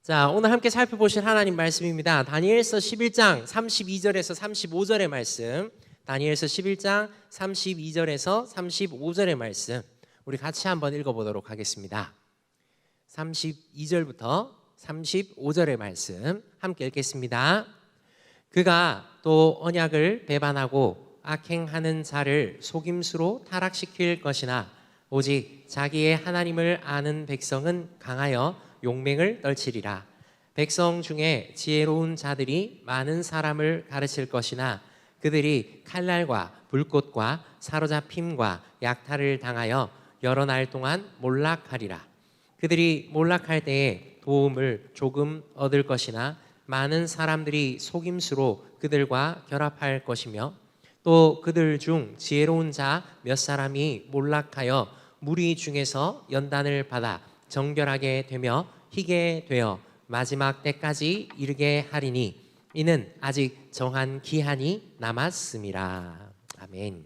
자, 오늘 함께 살펴보실 하나님 말씀입니다. 다니엘서 11장 32절에서 35절의 말씀. 다니엘서 11장 32절에서 35절의 말씀. 우리 같이 한번 읽어보도록 하겠습니다. 32절부터 35절의 말씀 함께 읽겠습니다. 그가 또 언약을 배반하고 악행하는 자를 속임수로 타락시킬 것이나 오직 자기의 하나님을 아는 백성은 강하여 용맹을 떨치리라. 백성 중에 지혜로운 자들이 많은 사람을 가르칠 것이나 그들이 칼날과 불꽃과 사로잡힘과 약탈을 당하여 여러 날 동안 몰락하리라. 그들이 몰락할 때에 도움을 조금 얻을 것이나 많은 사람들이 속임수로 그들과 결합할 것이며 또 그들 중 지혜로운 자 몇 사람이 몰락하여 무리 중에서 연단을 받아 정결하게 되며 희게 되어 마지막 때까지 이르게 하리니 이는 아직 정한 기한이 남았음이라. 아멘.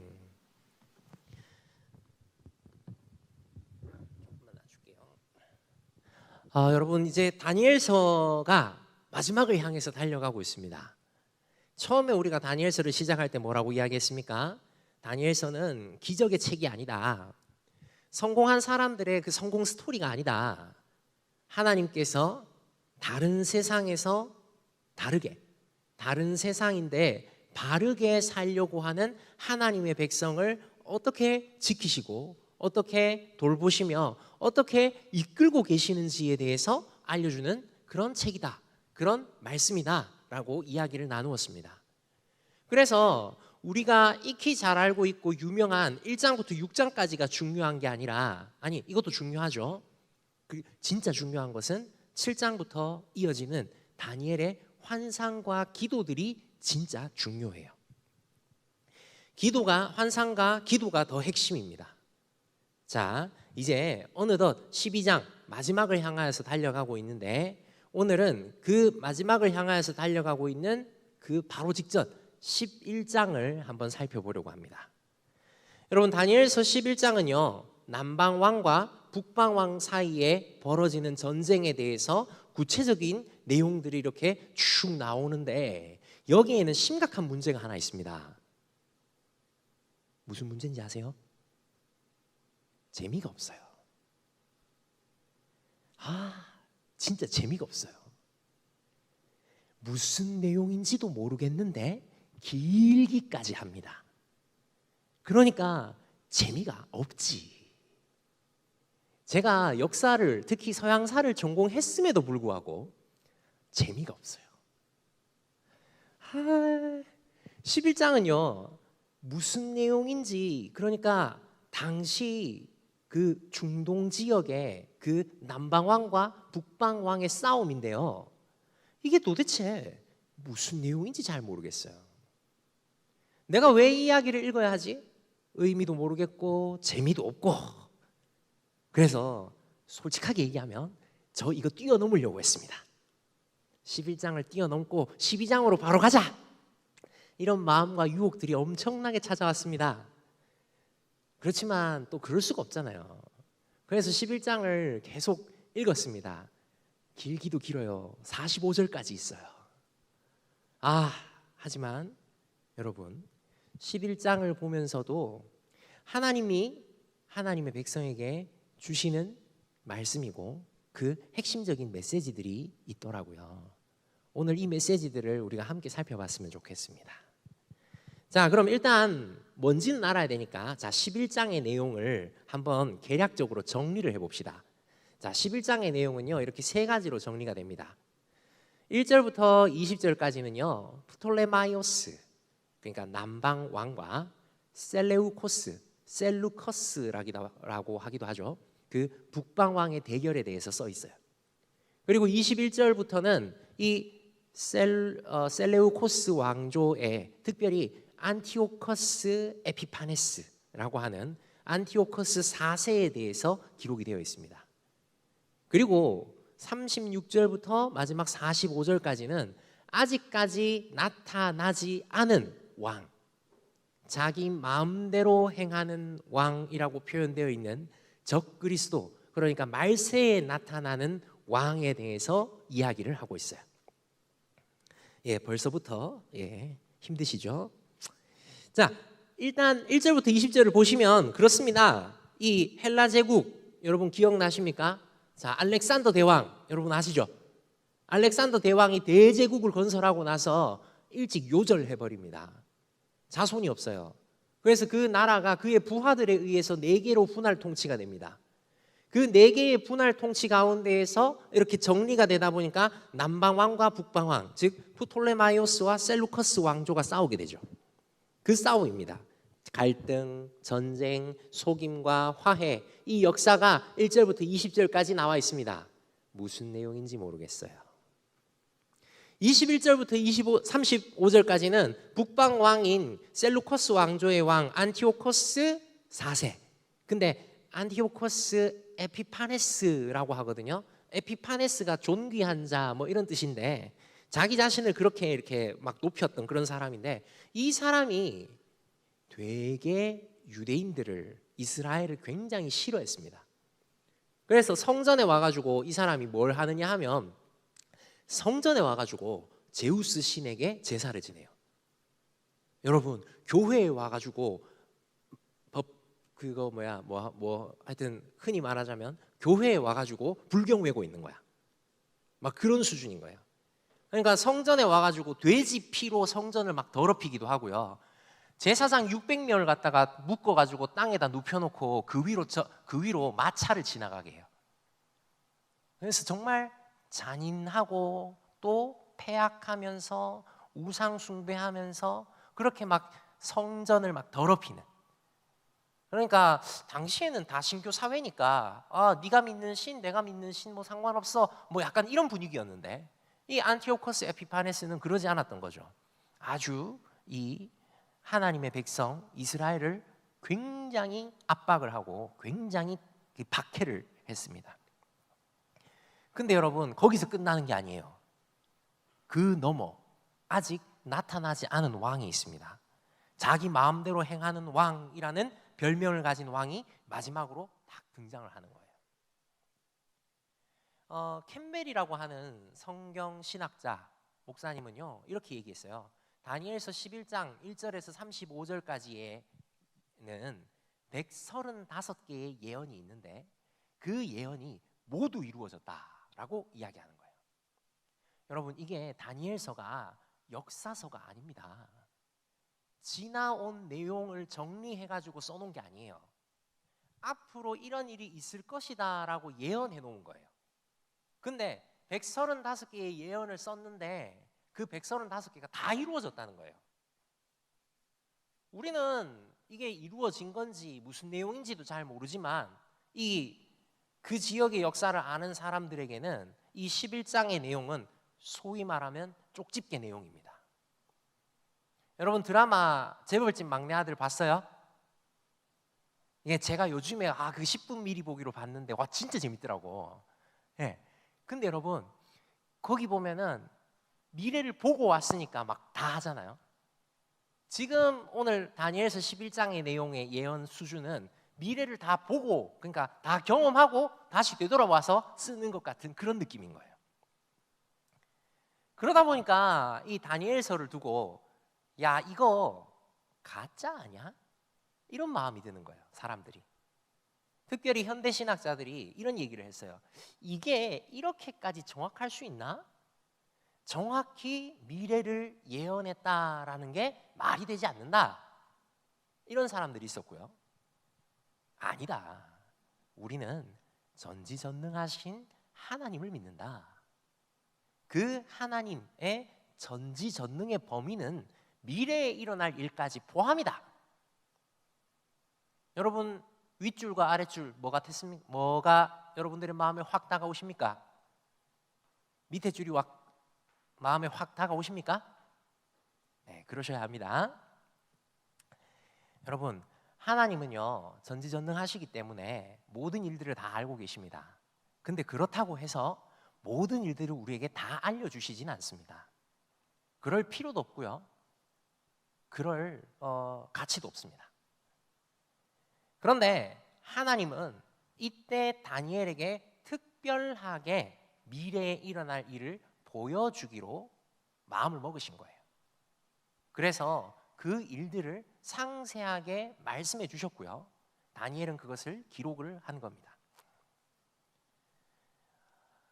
여러분, 이제 다니엘서가 마지막을 향해서 달려가고 있습니다. 처음에 우리가 다니엘서를 시작할 때 뭐라고 이야기했습니까? 다니엘서는 기적의 책이 아니다. 성공한 사람들의 그 성공 스토리가 아니다. 하나님께서 다른 세상에서 다른 세상인데 바르게 살려고 하는 하나님의 백성을 어떻게 지키시고 어떻게 돌보시며 어떻게 이끌고 계시는지에 대해서 알려주는 그런 책이다, 그런 말씀이다 라고 이야기를 나누었습니다. 그래서 우리가 익히 잘 알고 있고 유명한 1장부터 6장까지가 중요한 게 아니라, 아니 이것도 중요하죠. 진짜 중요한 것은 7장부터 이어지는 다니엘의 환상과 기도들이 진짜 중요해요. 환상과 기도가 더 핵심입니다. 자, 이제 어느덧 12장 마지막을 향하여서 달려가고 있는데, 오늘은 그 마지막을 향하여서 달려가고 있는 그 바로 직전 11장을 한번 살펴보려고 합니다. 여러분, 다니엘서 11장은요 남방왕과 북방왕 사이에 벌어지는 전쟁에 대해서 구체적인 내용들이 이렇게 쭉 나오는데, 여기에는 심각한 문제가 하나 있습니다. 무슨 문제인지 아세요? 재미가 없어요. 진짜 재미가 없어요. 무슨 내용인지도 모르겠는데 길기까지 합니다. 그러니까 재미가 없지. 제가 역사를, 특히 서양사를 전공했음에도 불구하고 재미가 없어요. 11장은요 무슨 내용인지, 그러니까 당시 그 중동 지역의 그 남방왕과 북방왕의 싸움인데요, 이게 도대체 무슨 내용인지 잘 모르겠어요. 내가 왜 이 이야기를 읽어야 하지? 의미도 모르겠고 재미도 없고. 그래서 솔직하게 얘기하면 저 이거 뛰어넘으려고 했습니다. 11장을 뛰어넘고 12장으로 바로 가자, 이런 마음과 유혹들이 엄청나게 찾아왔습니다. 그렇지만 또 그럴 수가 없잖아요. 그래서 11장을 계속 읽었습니다. 길기도 길어요. 45절까지 있어요. 하지만 여러분, 11장을 보면서도 하나님이 하나님의 백성에게 주시는 말씀이고 그 핵심적인 메시지들이 있더라고요. 오늘 이 메시지들을 우리가 함께 살펴봤으면 좋겠습니다. 자, 그럼 일단 뭔지는 알아야 되니까 11장의 내용을 한번 개략적으로 정리를 해봅시다. 자, 11장의 내용은요 이렇게 세 가지로 정리가 됩니다. 1절부터 20절까지는요 프톨레마이오스, 그러니까 남방 왕과 셀루커스라고 하기도 하죠. 그 북방 왕의 대결에 대해서 써 있어요. 그리고 21절부터는 이 셀레우코스 왕조에 특별히 안티오커스 에피파네스라고 하는 안티오커스 4세에 대해서 기록이 되어 있습니다. 그리고 36절부터 마지막 45절까지는 아직까지 나타나지 않은 왕, 자기 마음대로 행하는 왕이라고 표현되어 있는 적그리스도, 그러니까 말세에 나타나는 왕에 대해서 이야기를 하고 있어요. 예, 벌써부터 힘드시죠? 자, 일단 1절부터 20절을 보시면 그렇습니다. 이 헬라 제국 여러분 기억나십니까? 자, 알렉산더 대왕 여러분 아시죠? 알렉산더 대왕이 대제국을 건설하고 나서 일찍 요절해 버립니다. 자손이 없어요. 그래서 그 나라가 그의 부하들에 의해서 4개로 분할 통치가 됩니다. 그 4개의 분할 통치 가운데에서 이렇게 정리가 되다 보니까 남방왕과 북방왕, 즉 프톨레마이오스와 셀루커스 왕조가 싸우게 되죠. 그 싸움입니다. 갈등, 전쟁, 속임과 화해, 이 역사가 1절부터 20절까지 나와 있습니다. 무슨 내용인지 모르겠어요. 21절부터 35절까지는 북방 왕인 셀루커스 왕조의 왕 안티오코스 4세. 근데 안티오코스 에피파네스라고 하거든요. 에피파네스가 존귀한 자 뭐 이런 뜻인데 자기 자신을 그렇게 이렇게 막 높였던 그런 사람인데 이 사람이 되게 유대인들을 이스라엘을 굉장히 싫어했습니다. 그래서 성전에 와가지고 이 사람이 뭘 하느냐 하면 성전에 와가지고 제우스 신에게 제사를 지내요. 여러분 교회에 와가지고 그거 하여튼 흔히 말하자면 교회에 와가지고 불경 외고 있는 거야. 막 그런 수준인 거예요. 그러니까 성전에 와가지고 돼지 피로 성전을 막 더럽히기도 하고요. 제사장 600명을 갖다가 묶어가지고 땅에다 눕혀놓고 그 위로 마차를 지나가게 해요. 그래서 정말 잔인하고 또 폐악하면서 우상 숭배하면서 그렇게 막 성전을 막 더럽히는. 그러니까 당시에는 다 신교 사회니까 네가 믿는 신, 내가 믿는 신 뭐 상관없어 뭐 약간 이런 분위기였는데 이 안티오코스 에피파네스는 그러지 않았던 거죠. 아주 이 하나님의 백성 이스라엘을 굉장히 압박을 하고 굉장히 박해를 했습니다. 근데 여러분 거기서 끝나는 게 아니에요. 그 너머 아직 나타나지 않은 왕이 있습니다. 자기 마음대로 행하는 왕이라는 별명을 가진 왕이 마지막으로 딱 등장을 하는 거예요. 캠벨이라고 하는 성경 신학자 목사님은요 이렇게 얘기했어요. 다니엘서 11장 1절에서 35절까지에는 135개의 예언이 있는데 그 예언이 모두 이루어졌다라고 이야기하는 거예요. 여러분 이게 다니엘서가 역사서가 아닙니다. 지나온 내용을 정리해가지고 써놓은 게 아니에요. 앞으로 이런 일이 있을 것이다 라고 예언해 놓은 거예요. 근데 135개의 예언을 썼는데 그 135개가 다 이루어졌다는 거예요. 우리는 이게 이루어진 건지 무슨 내용인지도 잘 모르지만 그 지역의 역사를 아는 사람들에게는 이 11장의 내용은 소위 말하면 쪽집게 내용입니다. 여러분 드라마 재벌집 막내 아들 봤어요? 예, 제가 요즘에 그 10분 미리 보기로 봤는데 와 진짜 재밌더라고. 예. 근데 여러분 거기 보면은 미래를 보고 왔으니까 막 다 하잖아요. 지금 오늘 다니엘서 11장의 내용의 예언 수준은 미래를 다 보고 그러니까 다 경험하고 다시 되돌아와서 쓰는 것 같은 그런 느낌인 거예요. 그러다 보니까 이 다니엘서를 두고 야 이거 가짜 아니야? 이런 마음이 드는 거예요. 사람들이. 특별히 현대 신학자들이 이런 얘기를 했어요. 이게 이렇게까지 정확할 수 있나? 정확히 미래를 예언했다라는 게 말이 되지 않는다. 이런 사람들이 있었고요. 아니다. 우리는 전지전능하신 하나님을 믿는다. 그 하나님의 전지전능의 범위는 미래에 일어날 일까지 포함이다. 여러분 윗줄과 아랫줄 뭐가 여러분들의 마음에 확 다가오십니까? 밑에 줄이 마음에 확 다가오십니까? 네, 그러셔야 합니다. 여러분 하나님은요 전지전능하시기 때문에 모든 일들을 다 알고 계십니다. 근데 그렇다고 해서 모든 일들을 우리에게 다 알려주시진 않습니다. 그럴 필요도 없고요. 그럴 가치도 없습니다. 그런데 하나님은 이때 다니엘에게 특별하게 미래에 일어날 일을 보여주기로 마음을 먹으신 거예요. 그래서 그 일들을 상세하게 말씀해 주셨고요. 다니엘은 그것을 기록을 한 겁니다.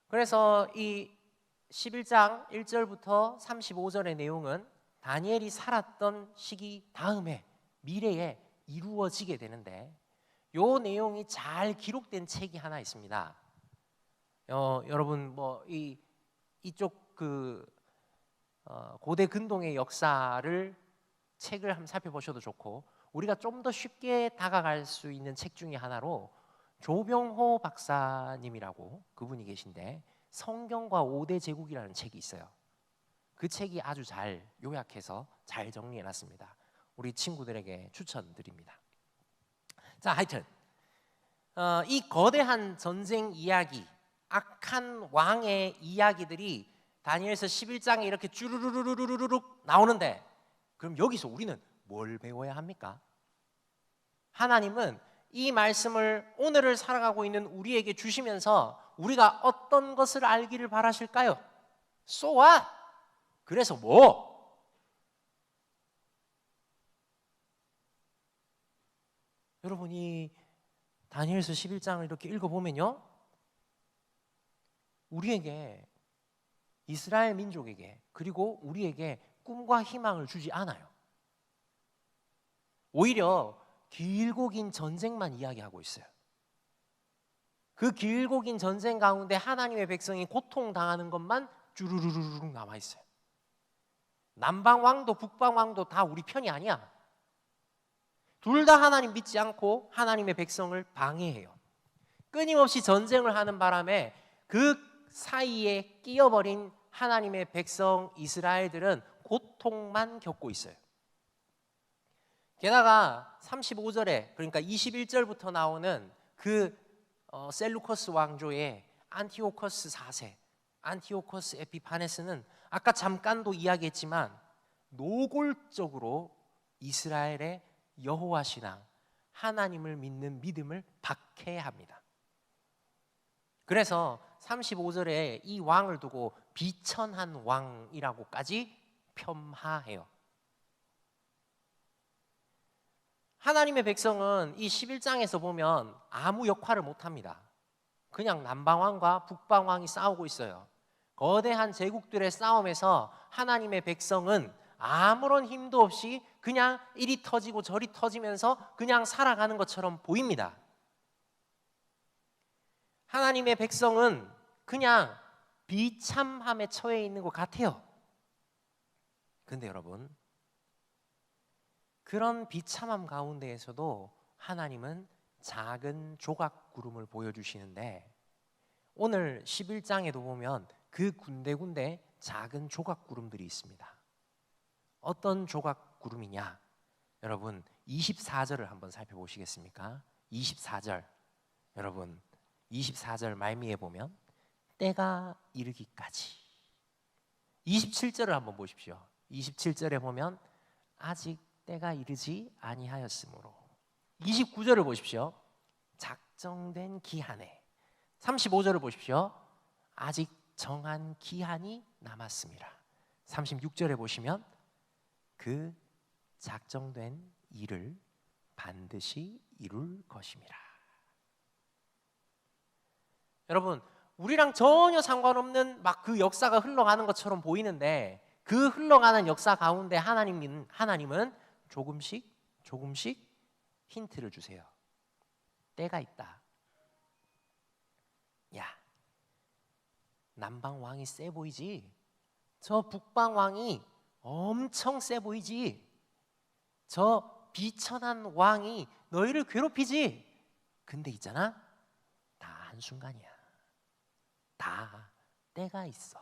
그래서 이 11장 1절부터 35절의 내용은 다니엘이 살았던 시기 다음에 미래에 이루어지게 되는데, 요 내용이 잘 기록된 책이 하나 있습니다. 여러분 뭐 이쪽 고대 근동의 역사를 책을 한번 살펴보셔도 좋고, 우리가 좀 더 쉽게 다가갈 수 있는 책 중에 하나로 조병호 박사님이라고 그분이 계신데 성경과 5대 제국이라는 책이 있어요. 그 책이 아주 잘 요약해서 잘 정리해놨습니다. 우리 친구들에게 추천드립니다. 자, 하여튼 이 거대한 전쟁 이야기, 악한 왕의 이야기들이 다니엘서 11장에 이렇게 쭈루루루루루룩 나오는데, 그럼 여기서 우리는 뭘 배워야 합니까? 하나님은 이 말씀을 오늘을 살아가고 있는 우리에게 주시면서 우리가 어떤 것을 알기를 바라실까요? So what? 그래서 뭐? 여러분이 다니엘서 11장을 이렇게 읽어보면요, 우리에게, 이스라엘 민족에게, 그리고 우리에게 꿈과 희망을 주지 않아요. 오히려 길고 긴 전쟁만 이야기하고 있어요. 그 길고 긴 전쟁 가운데 하나님의 백성이 고통당하는 것만 쭈루루루룩 남아있어요. 남방왕도 북방왕도 다 우리 편이 아니야. 둘 다 하나님 믿지 않고 하나님의 백성을 방해해요. 끊임없이 전쟁을 하는 바람에 그 사이에 끼어버린 하나님의 백성 이스라엘들은 고통만 겪고 있어요. 게다가 35절에, 그러니까 21절부터 나오는 그 셀루커스 왕조의 안티오커스 4세, 안티오커스 에피파네스는 아까 잠깐도 이야기했지만 노골적으로 이스라엘의 여호와 신앙, 하나님을 믿는 믿음을 박해합니다. 그래서 35절에 이 왕을 두고 비천한 왕이라고까지 폄하해요. 하나님의 백성은 이 11장에서 보면 아무 역할을 못합니다. 그냥 남방왕과 북방왕이 싸우고 있어요. 거대한 제국들의 싸움에서 하나님의 백성은 아무런 힘도 없이 그냥 이리 터지고 저리 터지면서 그냥 살아가는 것처럼 보입니다. 하나님의 백성은 그냥 비참함에 처해 있는 것 같아요. 근데 여러분, 그런 비참함 가운데에서도 하나님은 작은 조각 구름을 보여주시는데, 오늘 11장에도 보면 그 군데군데 작은 조각 구름들이 있습니다. 어떤 조각 구름이냐? 여러분 24절을 한번 살펴보시겠습니까? 24절, 여러분 24절 말미에 보면 때가 이르기까지. 27절을 한번 보십시오. 27절에 보면 아직 때가 이르지 아니하였으므로. 29절을 보십시오. 작정된 기한에. 35절을 보십시오. 아직 정한 기한이 남았습니다. 36절에 보시면 그 작정된 일을 반드시 이룰 것입니다. 여러분, 우리랑 전혀 상관없는 막 그 역사가 흘러가는 것처럼 보이는데, 그 흘러가는 역사 가운데 하나님은 조금씩 힌트를 주세요. 때가 있다. 야, 남방 왕이 세 보이지? 저 북방 왕이 엄청 세 보이지? 저 비천한 왕이 너희를 괴롭히지? 근데 있잖아, 다 한순간이야. 다 때가 있어.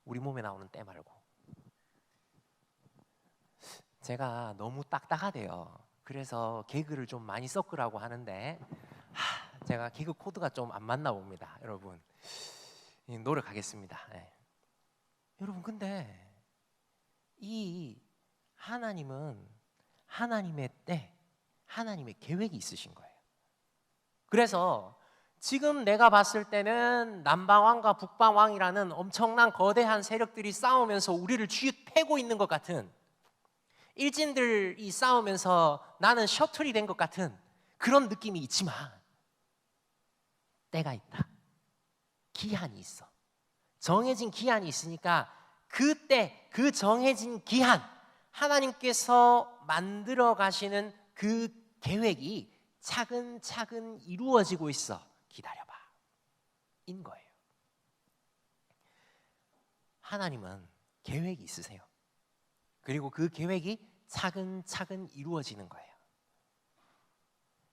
우리 몸에 나오는 때 말고. 제가 너무 딱딱하대요. 그래서 개그를 좀 많이 섞으라고 하는데 제가 개그 코드가 좀 안 맞나 봅니다. 여러분, 노력하겠습니다. 네. 여러분, 근데 이 하나님은 하나님의 때, 하나님의 계획이 있으신 거예요. 그래서 지금 내가 봤을 때는 남방왕과 북방왕이라는 엄청난 거대한 세력들이 싸우면서 우리를 쥐패고 있는 것 같은, 일진들이 싸우면서 나는 셔틀이 된 것 같은 그런 느낌이 있지만 때가 있다. 기한이 있어. 정해진 기한이 있으니까 그때 그 정해진 기한, 하나님께서 만들어 가시는 그 계획이 차근차근 이루어지고 있어. 기다려봐. 인 거예요. 하나님은 계획이 있으세요. 그리고 그 계획이 차근차근 이루어지는 거예요.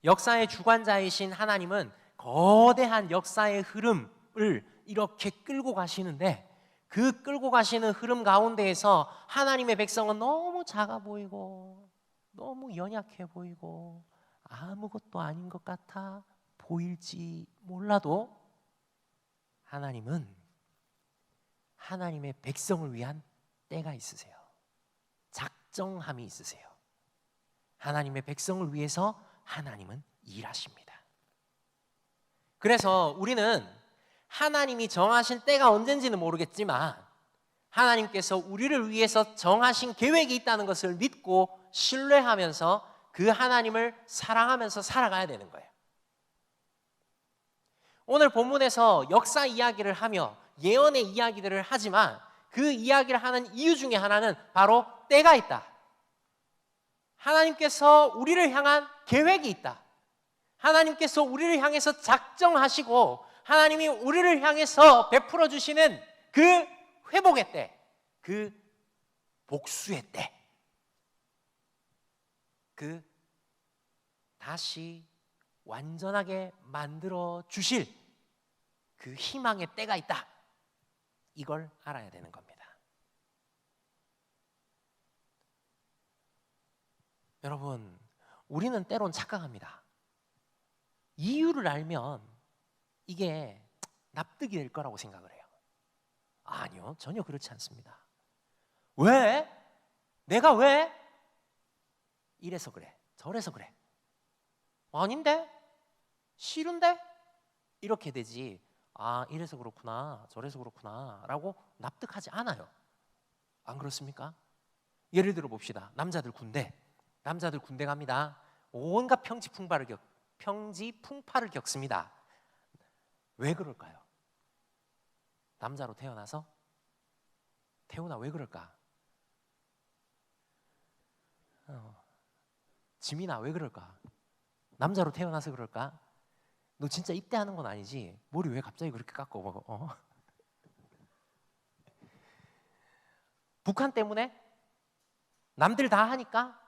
역사의 주관자이신 하나님은 거대한 역사의 흐름을 이렇게 끌고 가시는데, 그 끌고 가시는 흐름 가운데에서 하나님의 백성은 너무 작아 보이고 너무 연약해 보이고 아무것도 아닌 것 같아 보일지 몰라도, 하나님은 하나님의 백성을 위한 때가 있으세요. 작정함이 있으세요. 하나님의 백성을 위해서 하나님은 일하십니다. 그래서 우리는 하나님이 정하신 때가 언젠지는 모르겠지만 하나님께서 우리를 위해서 정하신 계획이 있다는 것을 믿고 신뢰하면서 그 하나님을 사랑하면서 살아가야 되는 거예요. 오늘 본문에서 역사 이야기를 하며 예언의 이야기들을 하지만 그 이야기를 하는 이유 중에 하나는 바로 때가 있다. 하나님께서 우리를 향한 계획이 있다. 하나님께서 우리를 향해서 작정하시고 하나님이 우리를 향해서 베풀어 주시는 그 회복의 때, 그 복수의 때, 그 다시 완전하게 만들어 주실 그 희망의 때가 있다. 이걸 알아야 되는 겁니다. 여러분, 우리는 때론 착각합니다. 이유를 알면 이게 납득이 될 거라고 생각을 해요. 아니요, 전혀 그렇지 않습니다. 왜? 내가 왜? 이래서 그래, 저래서 그래. 아닌데? 싫은데? 이렇게 되지. 아, 이래서 그렇구나, 저래서 그렇구나 라고 납득하지 않아요. 안 그렇습니까? 예를 들어 봅시다. 남자들 군대 갑니다. 온갖 평지풍파를 겪습니다. 왜 그럴까요? 남자로 태어나서? 태훈아, 왜 그럴까? 지민아, 왜 그럴까? 남자로 태어나서 그럴까? 너 진짜 입대하는 건 아니지? 머리 왜 갑자기 그렇게 깎고 먹어? 북한 때문에? 남들 다 하니까?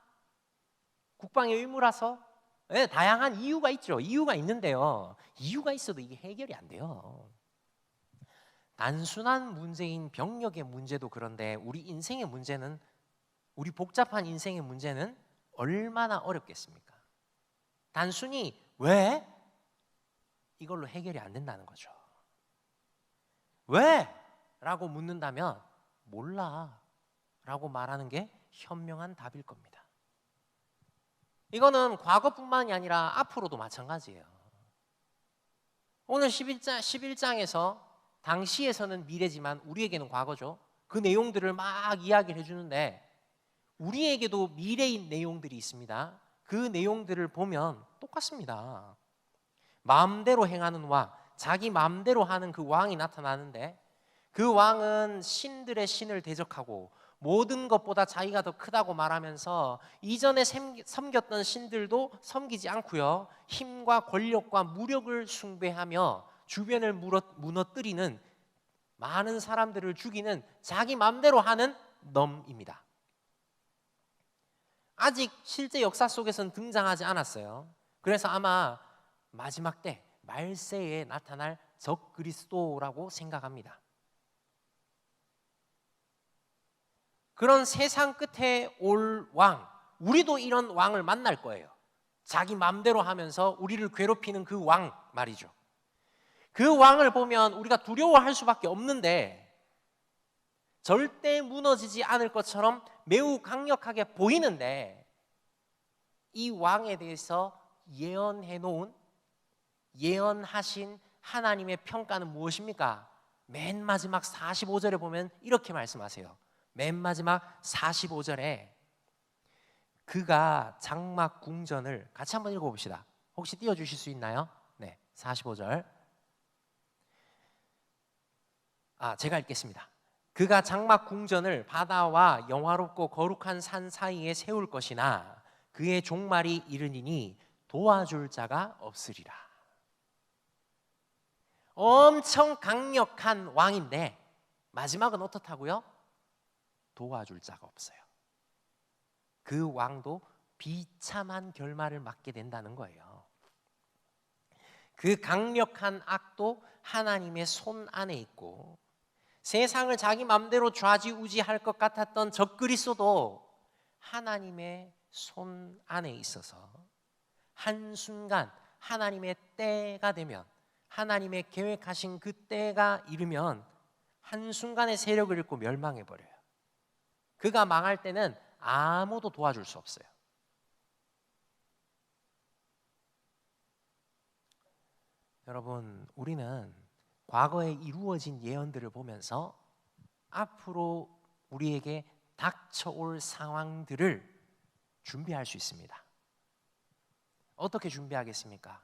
국방의 의무라서? 네, 다양한 이유가 있죠. 이유가 있는데요, 이유가 있어도 이게 해결이 안 돼요. 단순한 문제인 병력의 문제도 그런데 우리 인생의 문제는, 우리 복잡한 인생의 문제는 얼마나 어렵겠습니까? 단순히 왜? 이걸로 해결이 안 된다는 거죠. 왜? 라고 묻는다면 몰라 라고 말하는 게 현명한 답일 겁니다. 이거는 과거뿐만이 아니라 앞으로도 마찬가지예요. 오늘 11장에서 당시에서는 미래지만 우리에게는 과거죠. 그 내용들을 막 이야기를 해주는데 우리에게도 미래인 내용들이 있습니다. 그 내용들을 보면 똑같습니다. 마음대로 행하는 왕, 자기 마음대로 하는 그 왕이 나타나는데, 그 왕은 신들의 신을 대적하고 모든 것보다 자기가 더 크다고 말하면서 이전에 섬겼던 신들도 섬기지 않고요, 힘과 권력과 무력을 숭배하며 주변을 무너뜨리는, 많은 사람들을 죽이는 자기 마음대로 하는 넘입니다. 아직 실제 역사 속에서는 등장하지 않았어요. 그래서 아마 마지막 때 말세에 나타날 적 그리스도라고 생각합니다. 그런 세상 끝에 올 왕, 우리도 이런 왕을 만날 거예요. 자기 마음대로 하면서 우리를 괴롭히는 그 왕 말이죠. 그 왕을 보면 우리가 두려워할 수밖에 없는데 절대 무너지지 않을 것처럼 매우 강력하게 보이는데, 이 왕에 대해서 예언해 놓은 예언하신 하나님의 평가는 무엇입니까? 맨 마지막 45절에 보면 이렇게 말씀하세요. 맨 마지막 45절에 그가 장막 궁전을 같이 한번 읽어봅시다. 혹시 띄워주실 수 있나요? 네, 45절. 제가 읽겠습니다. 그가 장막 궁전을 바다와 영화롭고 거룩한 산 사이에 세울 것이나 그의 종말이 이르니니 도와줄 자가 없으리라. 엄청 강력한 왕인데 마지막은 어떻다고요? 도와줄 자가 없어요. 그 왕도 비참한 결말을 맞게 된다는 거예요. 그 강력한 악도 하나님의 손 안에 있고 세상을 자기 마음대로 좌지우지할 것 같았던 적그리스도도 하나님의 손 안에 있어서 한순간 하나님의 때가 되면, 하나님의 계획하신 그 때가 이르면 한순간에 세력을 잃고 멸망해버려요. 그가 망할 때는 아무도 도와줄 수 없어요. 여러분, 우리는 과거에 이루어진 예언들을 보면서 앞으로 우리에게 닥쳐올 상황들을 준비할 수 있습니다. 어떻게 준비하겠습니까?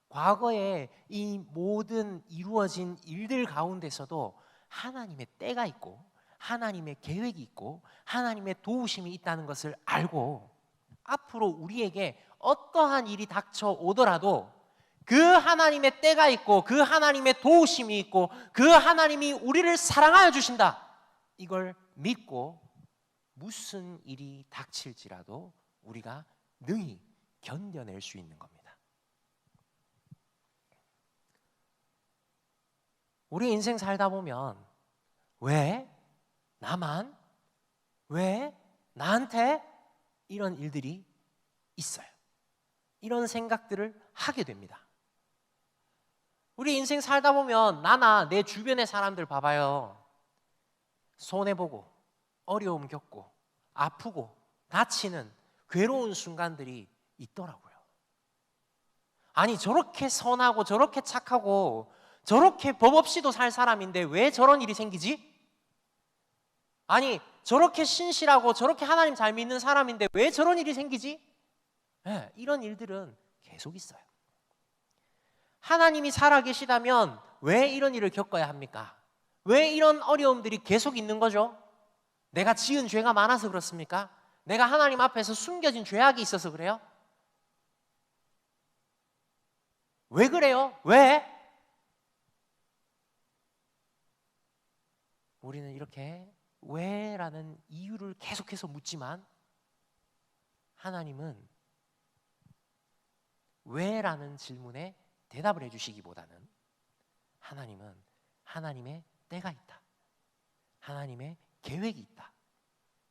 과거에 이 모든 이루어진 일들 가운데서도 하나님의 때가 있고 하나님의 계획이 있고 하나님의 도우심이 있다는 것을 알고 앞으로 우리에게 어떠한 일이 닥쳐오더라도 그 하나님의 때가 있고 그 하나님의 도우심이 있고 그 하나님이 우리를 사랑하여 주신다, 이걸 믿고 무슨 일이 닥칠지라도 우리가 능히 견뎌낼 수 있는 겁니다. 우리 인생 살다 보면 왜 나만? 왜 나한테? 이런 일들이 있어요. 이런 생각들을 하게 됩니다. 우리 인생 살다 보면 나나 내 주변의 사람들 봐봐요. 손해보고 어려움 겪고 아프고 다치는 괴로운 순간들이 있더라고요. 아니, 저렇게 선하고 저렇게 착하고 저렇게 법 없이도 살 사람인데 왜 저런 일이 생기지? 아니, 저렇게 신실하고 저렇게 하나님 잘 믿는 사람인데 왜 저런 일이 생기지? 네, 이런 일들은 계속 있어요. 하나님이 살아계시다면 왜 이런 일을 겪어야 합니까? 왜 이런 어려움들이 계속 있는 거죠? 내가 지은 죄가 많아서 그렇습니까? 내가 하나님 앞에서 숨겨진 죄악이 있어서 그래요? 왜 그래요? 왜? 우리는 이렇게 왜라는 이유를 계속해서 묻지만 하나님은 왜라는 질문에 대답을 해주시기보다는 하나님은 하나님의 때가 있다, 하나님의 계획이 있다,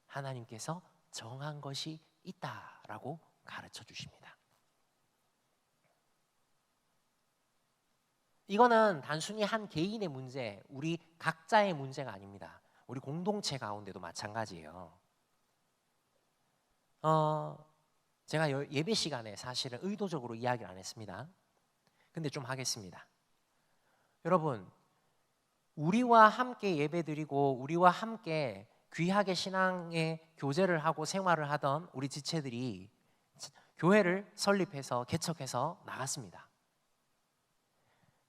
하나님께서 정한 것이 있다라고 가르쳐 주십니다. 이거는 단순히 한 개인의 문제, 우리 각자의 문제가 아닙니다. 우리 공동체 가운데도 마찬가지예요. 제가 예배 시간에 사실은 의도적으로 이야기를 안 했습니다. 근데 좀 하겠습니다. 여러분, 우리와 함께 예배드리고 우리와 함께 귀하게 신앙의 교제를 하고 생활을 하던 우리 지체들이 교회를 설립해서 개척해서 나갔습니다.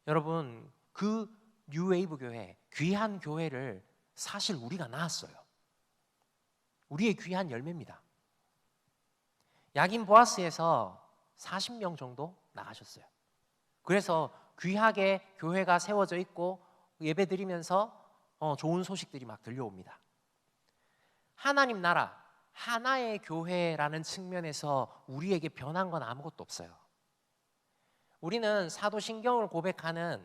여러분, 그 뉴웨이브 교회, 귀한 교회를 사실 우리가 낳았어요. 우리의 귀한 열매입니다. 야긴 보아스에서 40명 정도 나가셨어요. 그래서 귀하게 교회가 세워져 있고 예배드리면서 좋은 소식들이 막 들려옵니다. 하나님 나라, 하나의 교회라는 측면에서 우리에게 변한 건 아무것도 없어요. 우리는 사도신경을 고백하는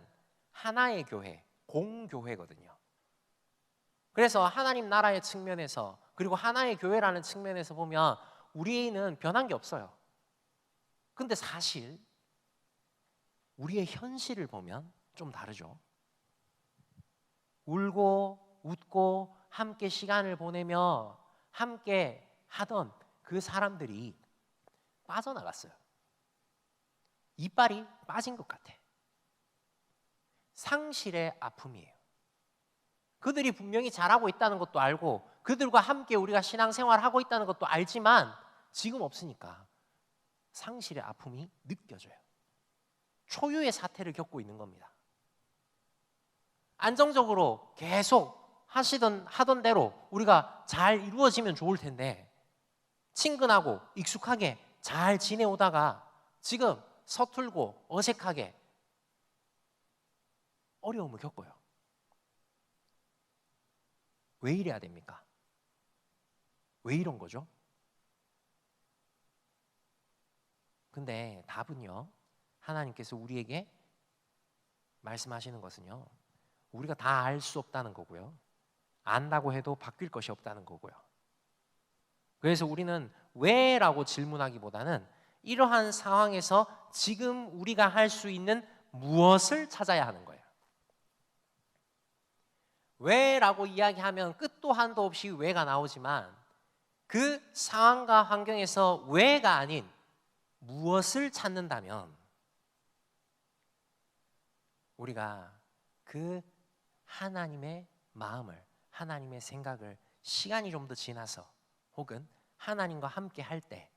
하나의 교회, 공교회거든요. 그래서 하나님 나라의 측면에서 그리고 하나의 교회라는 측면에서 보면 우리는 변한 게 없어요. 근데 사실 우리의 현실을 보면 좀 다르죠. 울고 웃고 함께 시간을 보내며 함께 하던 그 사람들이 빠져나갔어요. 이빨이 빠진 것 같아. 상실의 아픔이에요. 그들이 분명히 잘하고 있다는 것도 알고 그들과 함께 우리가 신앙생활을 하고 있다는 것도 알지만 지금 없으니까 상실의 아픔이 느껴져요. 초유의 사태를 겪고 있는 겁니다. 안정적으로 계속 하던 대로 우리가 잘 이루어지면 좋을 텐데 친근하고 익숙하게 잘 지내오다가 지금 서툴고 어색하게 어려움을 겪어요. 왜 이래야 됩니까? 왜 이런 거죠? 근데 답은요, 하나님께서 우리에게 말씀하시는 것은요, 우리가 다 알 수 없다는 거고요, 안다고 해도 바뀔 것이 없다는 거고요. 그래서 우리는 왜라고 질문하기보다는 이러한 상황에서 지금 우리가 할 수 있는 무엇을 찾아야 하는 거예요. 왜라고 이야기하면 끝도 한도 없이 왜가 나오지만 그 상황과 환경에서 왜가 아닌 무엇을 찾는다면 우리가 그 하나님의 마음을, 하나님의 생각을 시간이 좀 더 지나서 혹은 하나님과 함께 할 때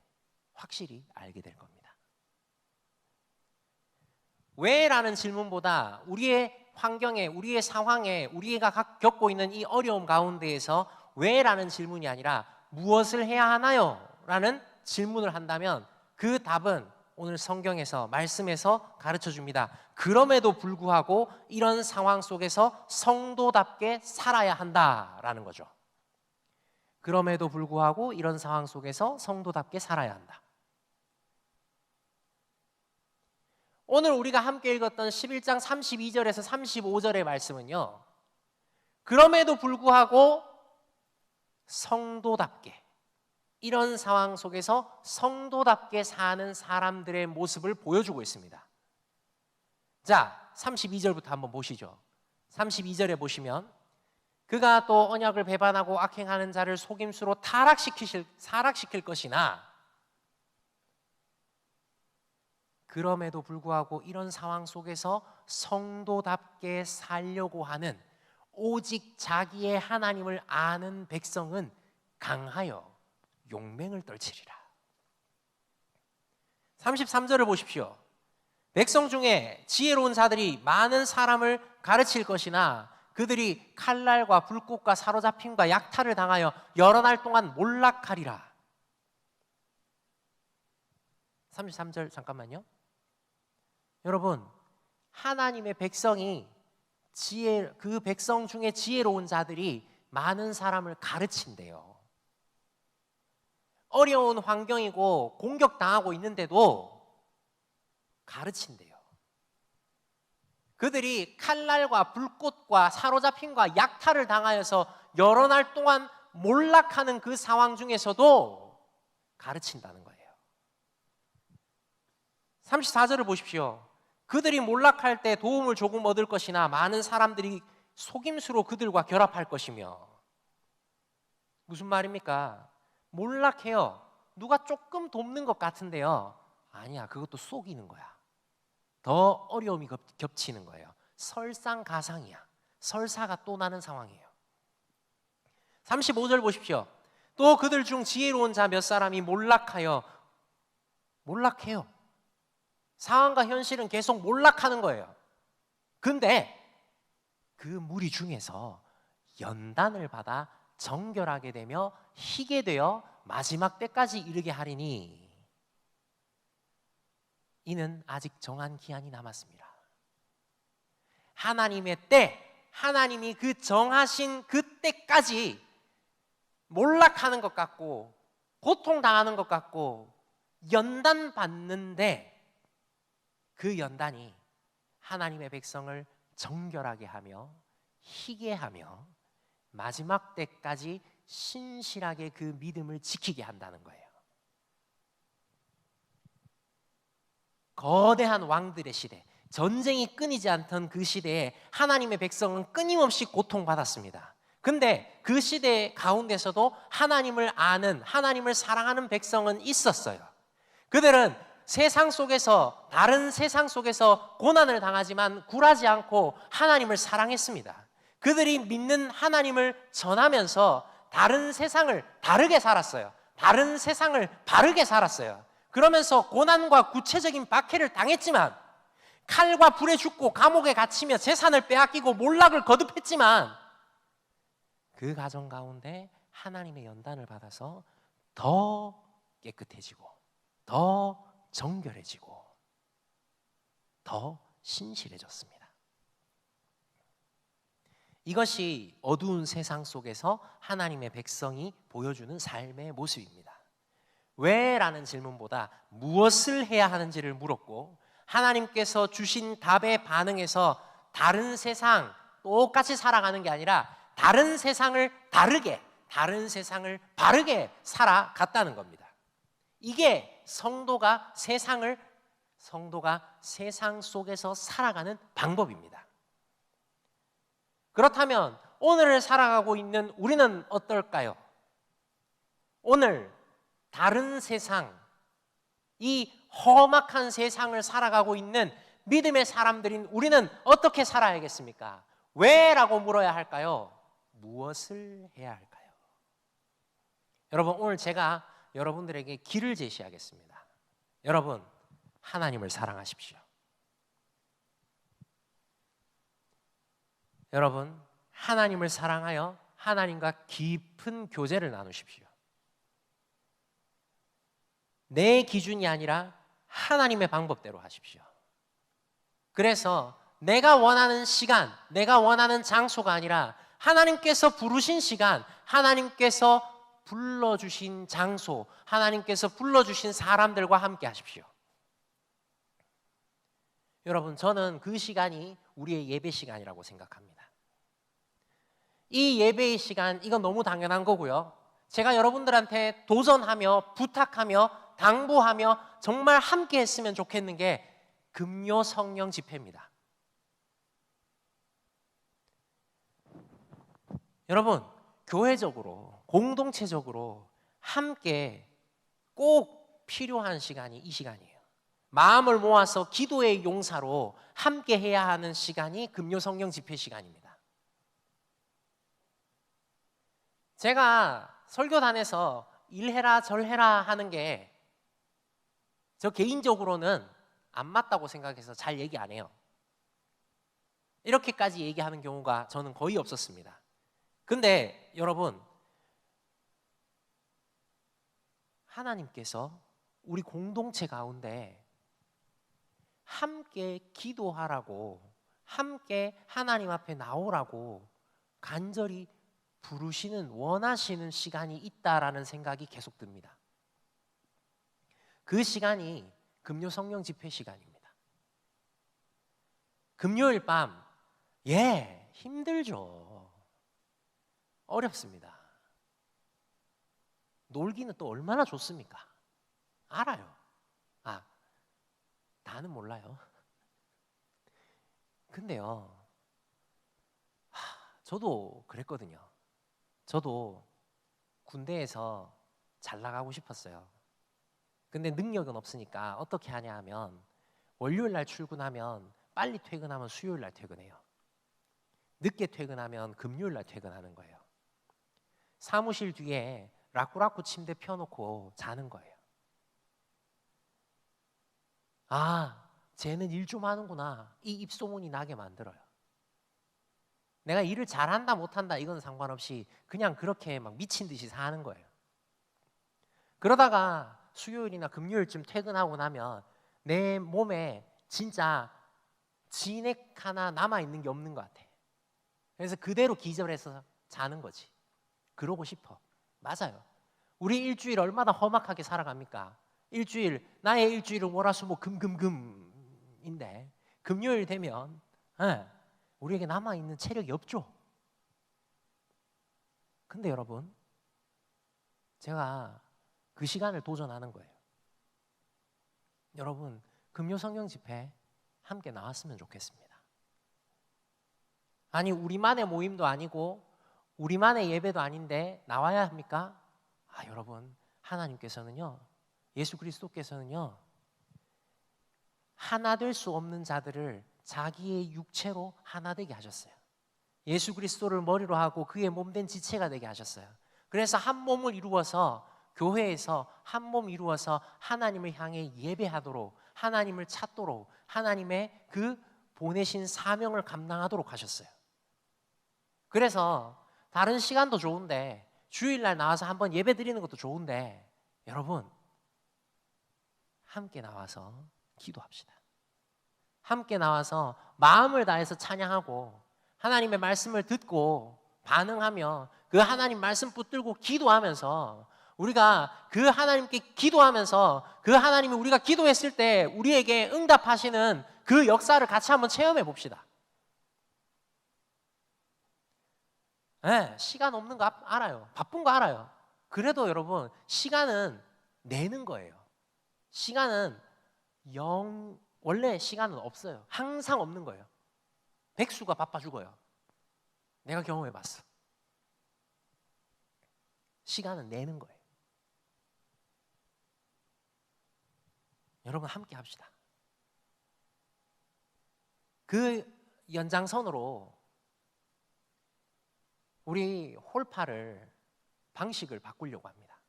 확실히 알게 될 겁니다. 왜라는 질문보다 우리의 환경에, 우리의 상황에, 우리가 겪고 있는 이 어려움 가운데에서 왜라는 질문이 아니라 무엇을 해야 하나요? 라는 질문을 한다면 그 답은 오늘 성경에서, 말씀에서 가르쳐 줍니다. 그럼에도 불구하고 이런 상황 속에서 성도답게 살아야 한다라는 거죠. 그럼에도 불구하고 이런 상황 속에서 성도답게 살아야 한다. 오늘 우리가 함께 읽었던 11장 32절에서 35절의 말씀은요, 그럼에도 불구하고 성도답게, 이런 상황 속에서 성도답게 사는 사람들의 모습을 보여주고 있습니다. 자, 32절부터 한번 보시죠. 32절에 보시면 그가 또 언약을 배반하고 악행하는 자를 속임수로 타락시킬 것이나 그럼에도 불구하고 이런 상황 속에서 성도답게 살려고 하는 오직 자기의 하나님을 아는 백성은 강하여 용맹을 떨치리라. 33절을 보십시오. 백성 중에 지혜로운 자들이 많은 사람을 가르칠 것이나 그들이 칼날과 불꽃과 사로잡힘과 약탈을 당하여 여러 날 동안 몰락하리라. 33절 잠깐만요. 여러분, 하나님의 백성이 그 백성 중에 지혜로운 자들이 많은 사람을 가르친대요. 어려운 환경이고 공격당하고 있는데도 가르친대요. 그들이 칼날과 불꽃과 사로잡힘과 약탈을 당하여서 여러 날 동안 몰락하는 그 상황 중에서도 가르친다는 거예요. 34절을 보십시오. 그들이 몰락할 때 도움을 조금 얻을 것이나 많은 사람들이 속임수로 그들과 결합할 것이며. 무슨 말입니까? 몰락해요. 누가 조금 돕는 것 같은데요, 아니야, 그것도 속이는 거야. 더 어려움이 겹치는 거예요. 설상가상이야. 설사가 또 나는 상황이에요. 35절 보십시오. 또 그들 중 지혜로운 자 몇 사람이 몰락해요. 상황과 현실은 계속 몰락하는 거예요. 근데 그 무리 중에서 연단을 받아 정결하게 되며 희게 되어 마지막 때까지 이르게 하리니 이는 아직 정한 기한이 남았습니다. 하나님의 때, 하나님이 그 정하신 그 때까지 몰락하는 것 같고 고통당하는 것 같고 연단받는데 그 연단이 하나님의 백성을 정결하게 하며 희게 하며 마지막 때까지 신실하게 그 믿음을 지키게 한다는 거예요. 거대한 왕들의 시대, 전쟁이 끊이지 않던 그 시대에 하나님의 백성은 끊임없이 고통받았습니다. 근데 그 시대 가운데서도 하나님을 아는, 하나님을 사랑하는 백성은 있었어요. 그들은 세상 속에서, 다른 세상 속에서 고난을 당하지만 굴하지 않고 하나님을 사랑했습니다. 그들이 믿는 하나님을 전하면서 다른 세상을 다르게 살았어요. 다른 세상을 바르게 살았어요. 그러면서 고난과 구체적인 박해를 당했지만, 칼과 불에 죽고 감옥에 갇히며 재산을 빼앗기고 몰락을 거듭했지만, 그 가정 가운데 하나님의 연단을 받아서 더 깨끗해지고 더 정결해지고 더 신실해졌습니다. 이것이 어두운 세상 속에서 하나님의 백성이 보여주는 삶의 모습입니다. 왜? 라는 질문보다 무엇을 해야 하는지를 물었고, 하나님께서 주신 답에 반응해서 다른 세상 똑같이 살아가는 게 아니라 다른 세상을 다르게, 다른 세상을 바르게 살아갔다는 겁니다. 이게 성도가 세상 속에서 살아가는 방법입니다. 그렇다면 오늘을 살아가고 있는 우리는 어떨까요? 오늘 다른 세상, 이 험악한 세상을 살아가고 있는 믿음의 사람들인 우리는 어떻게 살아야겠습니까? 왜? 라고 물어야 할까요? 무엇을 해야 할까요? 여러분, 오늘 제가 여러분들에게 길을 제시하겠습니다. 여러분, 하나님을 사랑하십시오. 여러분, 하나님을 사랑하여 하나님과 깊은 교제를 나누십시오. 내 기준이 아니라 하나님의 방법대로 하십시오. 그래서 내가 원하는 시간, 내가 원하는 장소가 아니라 하나님께서 부르신 시간, 하나님께서 불러주신 장소, 하나님께서 불러주신 사람들과 함께 하십시오. 여러분, 저는 그 시간이 우리의 예배 시간이라고 생각합니다. 이 예배의 시간, 이건 너무 당연한 거고요. 제가 여러분들한테 도전하며 부탁하며 당부하며 정말 함께 했으면 좋겠는 게 금요 성령 집회입니다. 여러분, 교회적으로, 공동체적으로 함께 꼭 필요한 시간이 이 시간이에요. 마음을 모아서 기도의 용사로 함께 해야 하는 시간이 금요 성령 집회 시간입니다. 제가 설교단에서 일해라 절해라 하는 게 저 개인적으로는 안 맞다고 생각해서 잘 얘기 안 해요. 이렇게까지 얘기하는 경우가 저는 거의 없었습니다. 근데 여러분, 하나님께서 우리 공동체 가운데 함께 기도하라고, 함께 하나님 앞에 나오라고 간절히 부르시는, 원하시는 시간이 있다라는 생각이 계속 듭니다. 그 시간이 금요 성령 집회 시간입니다. 금요일 밤, 힘들죠. 어렵습니다. 놀기는 또 얼마나 좋습니까? 알아요. 다는 몰라요. 근데요, 저도 그랬거든요. 저도 군대에서 잘 나가고 싶었어요. 근데 능력은 없으니까 어떻게 하냐 하면 월요일 날 출근하면 빨리 퇴근하면 수요일 날 퇴근해요. 늦게 퇴근하면 금요일 날 퇴근하는 거예요. 사무실 뒤에 라꾸라꾸 침대 펴놓고 자는 거예요. 쟤는 일 좀 하는구나, 이 입소문이 나게 만들어요. 내가 일을 잘한다 못한다 이건 상관없이 그냥 그렇게 막 미친 듯이 사는 거예요. 그러다가 수요일이나 금요일쯤 퇴근하고 나면 내 몸에 진짜 진액 하나 남아있는 게 없는 것 같아. 그래서 그대로 기절해서 자는 거지. 그러고 싶어. 맞아요. 우리 일주일 얼마나 험악하게 살아갑니까? 나의 일주일은 월화수목금금금인데 금요일 되면 우리에게 남아있는 체력이 없죠. 근데 여러분, 제가 그 시간을 도전하는 거예요. 여러분, 금요 성령 집회 함께 나왔으면 좋겠습니다. 아니, 우리만의 모임도 아니고 우리만의 예배도 아닌데 나와야 합니까? 여러분, 하나님께서는요, 예수 그리스도께서는요, 하나 될 수 없는 자들을 자기의 육체로 하나 되게 하셨어요. 예수 그리스도를 머리로 하고 그의 몸된 지체가 되게 하셨어요. 그래서 한 몸을 이루어서 교회에서 한 몸 이루어서 하나님을 향해 예배하도록, 하나님을 찾도록, 하나님의 그 보내신 사명을 감당하도록 하셨어요. 그래서 다른 시간도 좋은데, 주일날 나와서 한번 예배 드리는 것도 좋은데, 여러분 함께 나와서 기도합시다. 함께 나와서 마음을 다해서 찬양하고 하나님의 말씀을 듣고 반응하며 그 하나님 말씀 붙들고 기도하면서, 우리가 그 하나님께 기도하면서 그 하나님이 우리가 기도했을 때 우리에게 응답하시는 그 역사를 같이 한번 체험해 봅시다. 네, 시간 없는 거 알아요. 바쁜 거 알아요. 그래도 여러분, 시간은 내는 거예요. 시간은 원래 시간은 없어요. 항상 없는 거예요. 백수가 바빠 죽어요. 내가 경험해 봤어. 시간은 내는 거예요. 여러분 함께 합시다. 그 연장선으로 우리 홀파를 방식을 바꾸려고 합니다.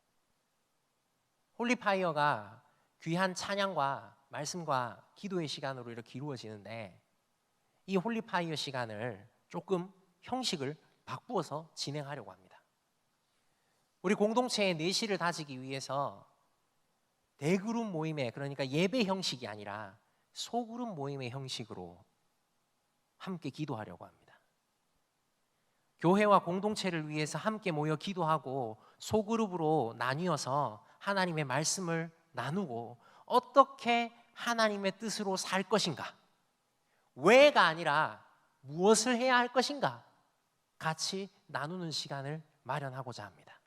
홀리파이어가 귀한 찬양과 말씀과 기도의 시간으로 이렇게 이루어지는데, 이 홀리파이어 시간을 조금 형식을 바꾸어서 진행하려고 합니다. 우리 공동체의 내실을 다지기 위해서 대그룹 모임의, 그러니까 예배 형식이 아니라 소그룹 모임의 형식으로 함께 기도하려고 합니다. 교회와 공동체를 위해서 함께 모여 기도하고 소그룹으로 나뉘어서 하나님의 말씀을 나누고 어떻게 하나님의 뜻으로 살 것인가, 왜가 아니라 무엇을 해야 할 것인가 같이 나누는 시간을 마련하고자 합니다.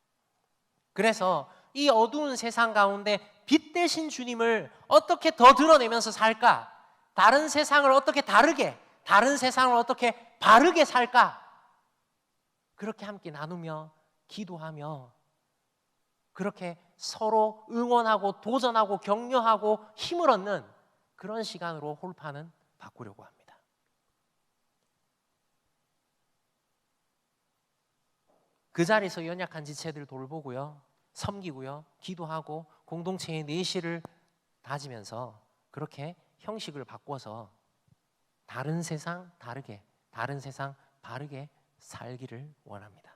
그래서 이 어두운 세상 가운데 빛 대신 주님을 어떻게 더 드러내면서 살까, 다른 세상을 어떻게 다르게, 다른 세상을 어떻게 바르게 살까, 그렇게 함께 나누며 기도하며 그렇게 서로 응원하고 도전하고 격려하고 힘을 얻는 그런 시간으로 홀파는 바꾸려고 합니다. 그 자리에서 연약한 지체들 돌보고요, 섬기고요, 기도하고 공동체의 내실을 다지면서 그렇게 형식을 바꿔서 다른 세상 다르게, 다른 세상 바르게 살기를 원합니다.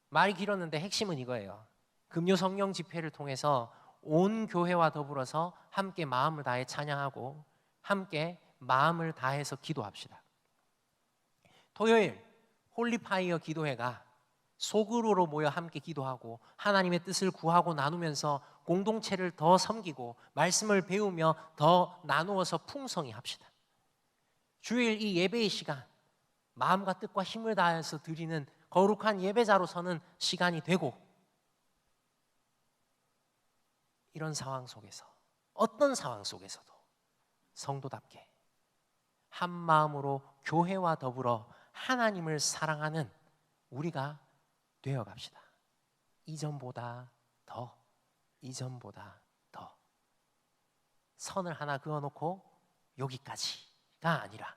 말이 길었는데 핵심은 이거예요. 금요 성령 집회를 통해서 온 교회와 더불어서 함께 마음을 다해 찬양하고 함께 마음을 다해서 기도합시다. 토요일 홀리파이어 기도회가 소그룹으로 모여 함께 기도하고 하나님의 뜻을 구하고 나누면서 공동체를 더 섬기고 말씀을 배우며 더 나누어서 풍성히 합시다. 주일 이 예배의 시간, 마음과 뜻과 힘을 다해서 드리는 거룩한 예배자로 서는 시간이 되고, 이런 상황 속에서, 어떤 상황 속에서도 성도답게 한 마음으로 교회와 더불어 하나님을 사랑하는 우리가 되어갑시다. 이전보다 더, 이전보다 더. 선을 하나 그어놓고 여기까지가 아니라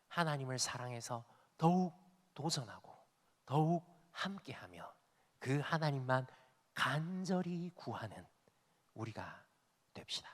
하나님을 사랑해서 더욱 도전하고 더욱 함께하며 그 하나님만 간절히 구하는 우리가 됩시다.